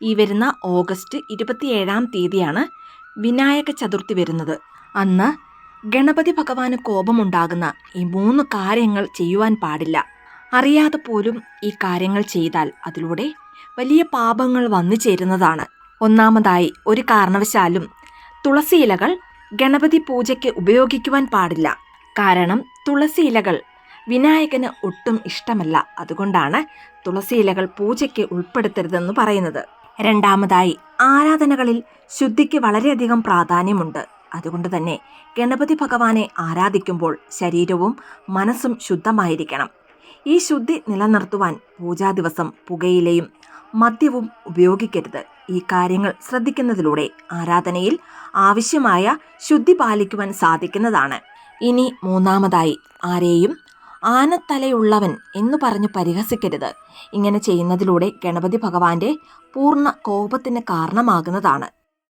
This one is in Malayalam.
ഈ വരുന്ന ഓഗസ്റ്റ് 27-ാം തീയതിയാണ് വിനായക ചതുർത്ഥി വരുന്നത്. അന്ന് ഗണപതി ഭഗവാന് കോപമുണ്ടാകുന്ന ഈ 3 കാര്യങ്ങൾ ചെയ്യുവാൻ പാടില്ല. അറിയാതെ പോലും ഈ കാര്യങ്ങൾ ചെയ്താൽ അതിലൂടെ വലിയ പാപങ്ങൾ വന്നു ചേരുന്നതാണ്. ഒന്നാമതായി, ഒരു കാരണവശാലും തുളസി ഇലകൾ ഗണപതി പൂജയ്ക്ക് ഉപയോഗിക്കുവാൻ പാടില്ല. കാരണം തുളസി ഇലകൾ വിനായകന് ഒട്ടും ഇഷ്ടമല്ല. അതുകൊണ്ടാണ് തുളസി ഇലകൾ പൂജയ്ക്ക് ഉൾപ്പെടുത്തരുതെന്ന് പറയുന്നത്. രണ്ടാമതായി, ആരാധനകളിൽ ശുദ്ധിക്ക് വളരെയധികം പ്രാധാന്യമുണ്ട്. അതുകൊണ്ട് തന്നെ ഗണപതി ഭഗവാനെ ആരാധിക്കുമ്പോൾ ശരീരവും മനസ്സും ശുദ്ധമായിരിക്കണം. ഈ ശുദ്ധി നിലനിർത്തുവാൻ പൂജാ ദിവസം പുകയിലയും മദ്യവും ഉപയോഗിക്കരുത്. ഈ കാര്യങ്ങൾ ശ്രദ്ധിക്കുന്നതിലൂടെ ആരാധനയിൽ ആവശ്യമായ ശുദ്ധി പാലിക്കുവാൻ സാധിക്കുന്നതാണ്. ഇനി മൂന്നാമതായി, ആരെയും ആനത്തലയുള്ളവൻ എന്നു പറഞ്ഞ് പരിഹസിക്കരുത്. ഇങ്ങനെ ചെയ്യുന്നതിലൂടെ ഗണപതി ഭഗവാന്റെ പൂർണ്ണ കോപത്തിന് കാരണമാകുന്നതാണ്.